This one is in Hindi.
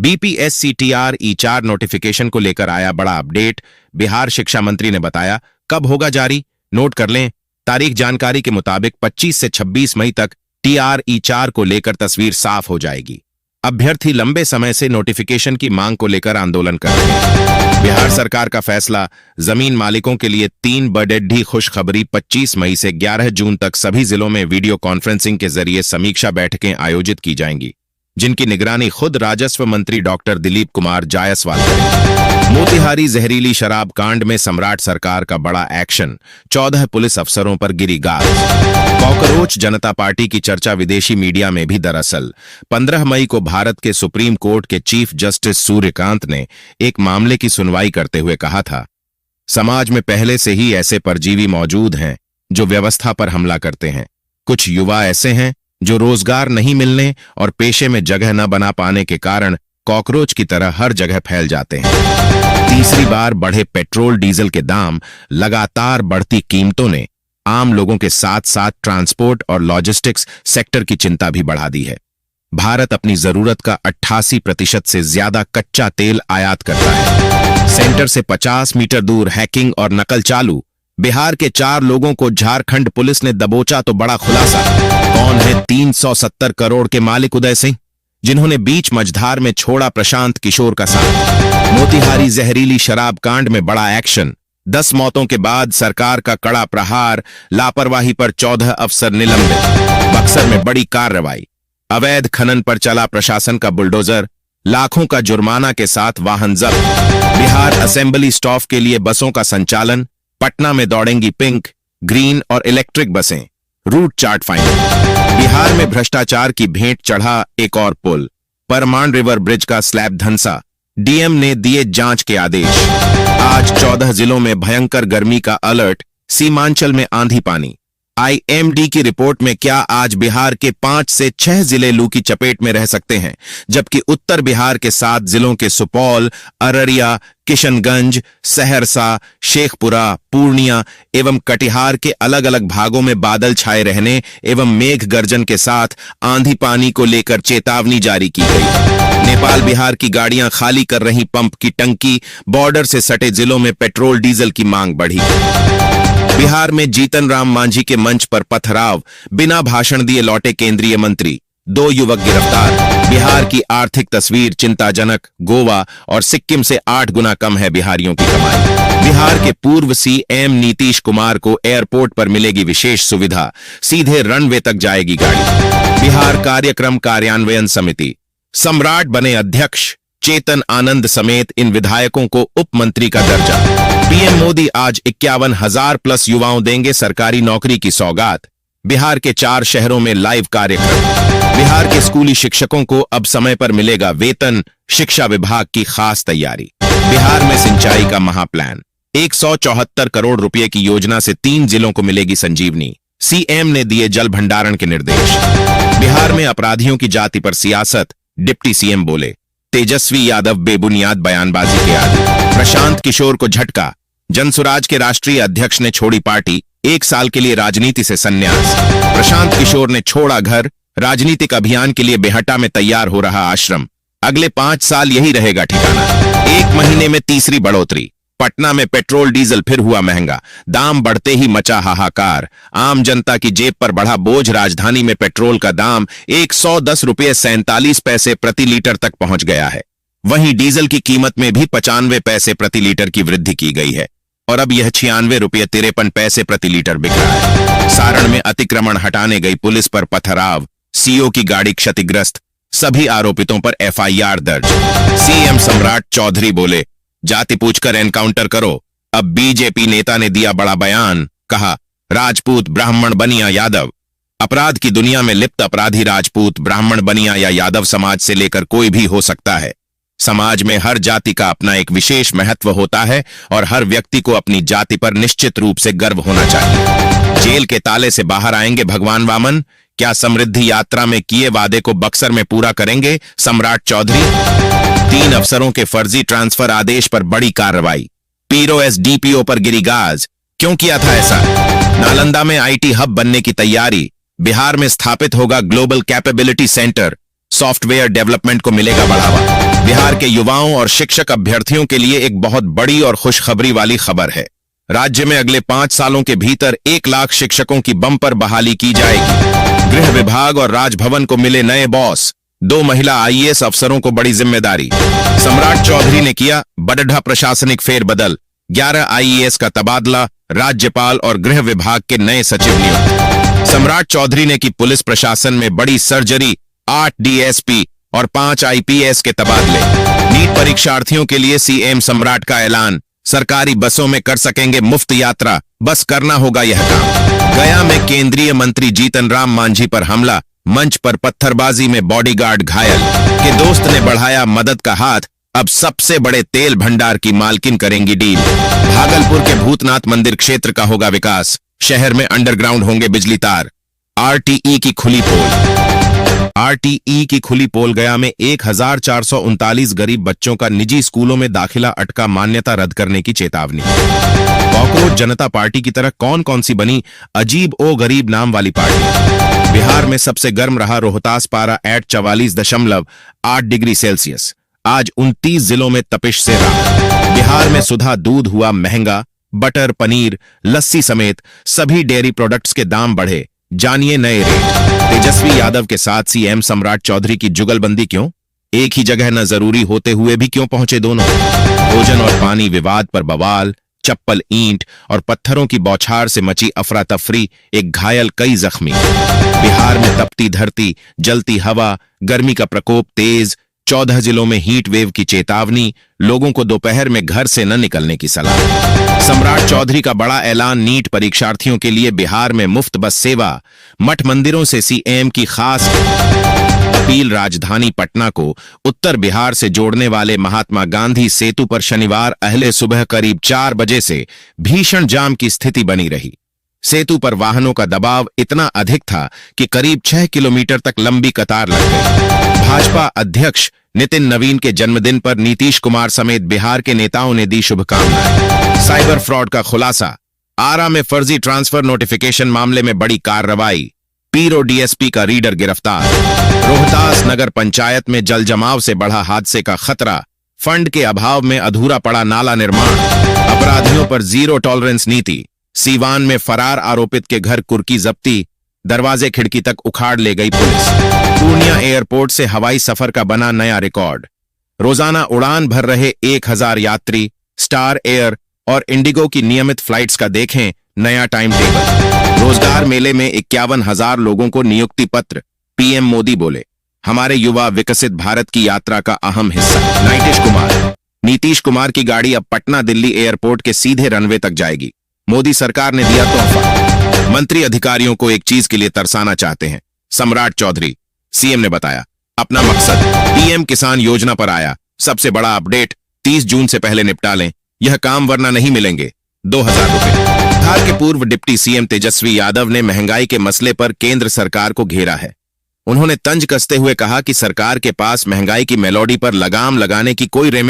बीपीएससी-टीआर ई4 नोटिफिकेशन को लेकर आया बड़ा अपडेट। बिहार शिक्षा मंत्री ने बताया कब होगा जारी, नोट कर लें। तारीख जानकारी के मुताबिक 25 से 26 मई तक टीआर ई4 को लेकर तस्वीर साफ हो जाएगी। अभ्यर्थी लंबे समय से नोटिफिकेशन की मांग को लेकर आंदोलन कर रहे हैं। बिहार सरकार का फैसला, जमीन मालिकों के लिए 3 बड़ी खुशखबरी। 25 मई से 11 जून तक सभी जिलों में वीडियो कॉन्फ्रेंसिंग के जरिए समीक्षा बैठकें आयोजित की जाएंगी, जिनकी निगरानी खुद राजस्व मंत्री डॉक्टर दिलीप कुमार जायसवाल करेंगे। मोतिहारी जहरीली शराब कांड में सम्राट सरकार का बड़ा एक्शन, 14 पुलिस अफसरों पर गिरी गाज। कॉकरोच जनता पार्टी की चर्चा विदेशी मीडिया में भी। दरअसल 15 मई को भारत के सुप्रीम कोर्ट के चीफ जस्टिस सूर्यकांत ने एक मामले की सुनवाई करते हुए कहा था, समाज में पहले से ही ऐसे परजीवी मौजूद हैं जो व्यवस्था पर हमला करते हैं। कुछ युवा ऐसे हैं जो रोजगार नहीं मिलने और पेशे में जगह न बना पाने के कारण कॉकरोच की तरह हर जगह फैल जाते हैं। तीसरी बार बढ़े पेट्रोल डीजल के दाम, लगातार बढ़ती कीमतों ने आम लोगों के साथ साथ ट्रांसपोर्ट और लॉजिस्टिक्स सेक्टर की चिंता भी बढ़ा दी है। भारत अपनी जरूरत का 88% से ज्यादा कच्चा तेल आयात करता है। सेंटर से 50 मीटर दूर हैकिंग और नकल चालू। बिहार के 4 लोगों को झारखंड पुलिस ने दबोचा तो बड़ा खुलासा। कौन है 370 करोड़ के मालिक उदय सिंह, जिन्होंने बीच मझधार में छोड़ा प्रशांत किशोर का साथ। मोतिहारी जहरीली शराब कांड में बड़ा एक्शन, 10 मौतों के बाद सरकार का कड़ा प्रहार, लापरवाही पर 14 अफसर निलंबित। बक्सर में बड़ी कार्रवाई, अवैध खनन पर चला प्रशासन का बुलडोजर, लाखों का जुर्माना के साथ वाहन जब्त। बिहार असेंबली स्टाफ के लिए बसों का संचालन, पटना में दौड़ेंगी पिंक, ग्रीन और इलेक्ट्रिक बसें, रूट चार्ट फाइनल। बिहार में भ्रष्टाचार की भेंट चढ़ा एक और पुल, परमान रिवर ब्रिज का स्लैब धंसा, डीएम ने दिए जांच के आदेश। आज 14 जिलों में भयंकर गर्मी का अलर्ट, सीमांचल में आंधी पानी। आईएमडी की रिपोर्ट में क्या आज बिहार के 5 से 6 जिले लू की चपेट में रह सकते हैं, जबकि उत्तर बिहार के 7 जिलों के सुपौल, अररिया, किशनगंज, सहरसा, शेखपुरा, पूर्णिया एवं कटिहार के अलग अलग भागों में बादल छाए रहने एवं मेघ गर्जन के साथ आंधी पानी को लेकर चेतावनी जारी की गई है। नेपाल बिहार की गाड़ियां खाली कर रही पंप की टंकी, बॉर्डर से सटे जिलों में पेट्रोल डीजल की मांग बढ़ी। बिहार में जीतन राम मांझी के मंच पर पथराव, बिना भाषण दिए लौटे केंद्रीय मंत्री, 2 युवक गिरफ्तार। बिहार की आर्थिक तस्वीर चिंताजनक, गोवा और सिक्किम से 8 गुना कम है बिहारियों की कमाई। बिहार के पूर्व सीएम नीतीश कुमार को एयरपोर्ट पर मिलेगी विशेष सुविधा, सीधे रनवे तक जाएगी गाड़ी। बिहार कार्यक्रम कार्यान्वयन समिति, सम्राट बने अध्यक्ष, चेतन आनंद समेत इन विधायकों को उप मंत्री का दर्जा। पीएम मोदी आज 51,000 प्लस युवाओं देंगे सरकारी नौकरी की सौगात। बिहार के 4 शहरों में लाइव कार्यक्रम। बिहार के स्कूली शिक्षकों को अब समय पर मिलेगा वेतन, शिक्षा विभाग की खास तैयारी। बिहार में सिंचाई का महाप्लान, 174 करोड़ रुपए की योजना से 3 जिलों को मिलेगी संजीवनी। सीएम ने दिए जल भंडारण के निर्देश। बिहार में अपराधियों की जाति पर सियासत, डिप्टी सीएम बोले, तेजस्वी यादव बेबुनियाद बयानबाजी के आदी। प्रशांत किशोर को झटका, जनसुराज के राष्ट्रीय अध्यक्ष ने छोड़ी पार्टी, 1 साल के लिए राजनीति से संन्यास। प्रशांत किशोर ने छोड़ा घर, राजनीतिक अभियान के लिए बेहटा में तैयार हो रहा आश्रम, अगले 5 साल यही रहेगा ठिकाना। 1 महीने में तीसरी बढ़ोतरी, पटना में पेट्रोल डीजल फिर हुआ महंगा, दाम बढ़ते ही मचा हाहाकार। आम जनता की जेब पर बढ़ा बोझ, राजधानी में पेट्रोल का दाम 110 रुपये 47 पैसे प्रति लीटर तक पहुंच गया है। वहीं डीजल की कीमत में भी 95 पैसे प्रति लीटर की वृद्धि की गई है और अब यह 96 रुपये 53 पैसे प्रति लीटर बिक रहा है। सारण में अतिक्रमण हटाने गई पुलिस पर पथराव, सीओ की गाड़ी क्षतिग्रस्त, सभी आरोपितों पर एफआईआर दर्ज। सीएम सम्राट चौधरी बोले, जाति पूछकर एनकाउंटर करो। अब बीजेपी नेता ने दिया बड़ा बयान, कहा राजपूत, ब्राह्मण, बनिया, यादव। अपराध की दुनिया में लिप्त अपराधी राजपूत, ब्राह्मण, बनिया या यादव समाज से लेकर कोई भी हो सकता है। समाज में हर जाति का अपना एक विशेष महत्व होता है और हर व्यक्ति को अपनी जाति पर निश्चित रूप से गर्व होना चाहिए। जेल के ताले से बाहर आएंगे भगवान वामन, क्या समृद्धि यात्रा में किए वादे को बक्सर में पूरा करेंगे सम्राट चौधरी। 3 अफसरों के फर्जी ट्रांसफर आदेश पर बड़ी कार्रवाई, पीरोएस डीपीओ पर गिरी गाज, क्यों किया था ऐसा। नालंदा में आईटी हब बनने की तैयारी, बिहार में स्थापित होगा global capability centre, software development को मिलेगा बढ़ावा। बिहार के युवाओं और शिक्षक अभ्यर्थियों के लिए एक बहुत बड़ी और खुशखबरी वाली खबर है। राज्य में अगले 5 सालों के भीतर 1 लाख शिक्षकों की बम्पर बहाली की जाएगी। गृह विभाग और राजभवन को मिले नए बॉस। 2 महिला आईएएस अफसरों को बड़ी जिम्मेदारी। सम्राट चौधरी ने किया बडढा प्रशासनिक फेरबदल। 11 आईएएस का तबादला, राज्यपाल और गृह विभाग के नए सचिव नियुक्त। सम्राट चौधरी ने की पुलिस प्रशासन में बड़ी सर्जरी। 8 डीएसपी और 5 आईपीएस के तबादले। नीट परीक्षार्थियों के लिए सीएम सम्राट का ऐलान। सरकारी बसों में कर सकेंगे मुफ्त यात्रा, बस करना होगा यह काम। गया में केंद्रीय मंत्री जीतन राम मांझी पर हमला। मंच पर पत्थरबाजी में बॉडीगार्ड घायल। के दोस्त ने बढ़ाया मदद का हाथ। अब सबसे बड़े तेल भंडार की मालकिन करेंगी डील। भागलपुर के भूतनाथ मंदिर क्षेत्र का होगा विकास। शहर में अंडरग्राउंड होंगे बिजली तार। आरटीई की खुली पोल। गया में 1439 गरीब बच्चों का निजी स्कूलों में दाखिला अटका, मान्यता रद्द करने की चेतावनी। कॉकरोच जनता पार्टी की तरह कौन कौन सी बनी अजीब ओ गरीब नाम वाली पार्टी। बिहार में सबसे गर्म रहा रोहतास, पारा एट 44.8 डिग्री सेल्सियस। आज 29 जिलों में तपिश से राहत। बिहार में सुधा दूध हुआ महंगा। बटर, पनीर, लस्सी समेत सभी डेयरी प्रोडक्ट्स के दाम बढ़े। जानिए नए रेट। तेजस्वी यादव के साथ सीएम सम्राट चौधरी की जुगलबंदी क्यों? एक ही जगह न जरूरी होते हुए भी क्यों पहुंचे दोनों? भोजन और पानी विवाद पर बवाल। चप्पल, ईंट और पत्थरों की बौछार से मची अफरा तफरी, एक घायल, कई जख्मी। बिहार में तपती धरती, जलती हवा, गर्मी का प्रकोप तेज। 14 जिलों में हीट वेव की चेतावनी। लोगों को दोपहर में घर से न निकलने की सलाह। सम्राट चौधरी का बड़ा ऐलान। नीट परीक्षार्थियों के लिए बिहार में मुफ्त बस सेवा। मठ मंदिरों से सीएम की खास अपील। राजधानी पटना को उत्तर बिहार से जोड़ने वाले महात्मा गांधी सेतु पर शनिवार अहले सुबह करीब 4 बजे से भीषण जाम की स्थिति बनी रही। सेतु पर वाहनों का दबाव इतना अधिक था कि करीब 6 किलोमीटर तक लंबी कतार लग गई। भाजपा अध्यक्ष नितिन नवीन के जन्मदिन पर नीतीश कुमार समेत बिहार के नेताओं ने दी शुभकामनाएं। साइबर फ्रॉड का खुलासा। आरा में फर्जी ट्रांसफर नोटिफिकेशन मामले में बड़ी कार्रवाई। पीरो डीएसपी का रीडर गिरफ्तार। रोहतास नगर पंचायत में जल जमाव से बढ़ा हादसे का खतरा। फंड के अभाव में अधूरा पड़ा नाला निर्माण। अपराधियों पर जीरो टॉलरेंस नीति। सीवान में फरार आरोपित के घर कुर्की जब्ती। दरवाजे खिड़की तक उखाड़ ले गई पुलिस। पूर्णिया एयरपोर्ट से हवाई सफर का बना नया रिकॉर्ड। रोजाना उड़ान भर रहे 1000 यात्री। स्टार एयर और इंडिगो की नियमित फ्लाइट्स का देखें नया टाइम टेबल। रोजगार मेले में 51,000 लोगों को नियुक्ति पत्र। पीएम मोदी बोले, हमारे युवा विकसित भारत की यात्रा का अहम हिस्सा। नीतीश कुमार की गाड़ी अब पटना दिल्ली एयरपोर्ट के सीधे रनवे तक जाएगी। मोदी सरकार ने दिया तोहफा। मंत्री अधिकारियों को एक चीज के लिए तरसाना चाहते हैं। सम्राट चौधरी। सीएम ने बताया अपना मकसद। पीएम किसान योजना पर आया सबसे बड़ा अपडेट। 30 जून से पहले निपटा लें यह काम, वरना नहीं मिलेंगे 2000 रुपए। बिहार के पूर्व डिप्टी सीएम तेजस्वी यादव ने महंगाई के मसले पर केंद्र सरकार को घेरा है। उन्होंने तंज कसते हुए कहा कि सरकार के पास महंगाई की मेलोडी पर लगाम लगाने की कोई रेमेडी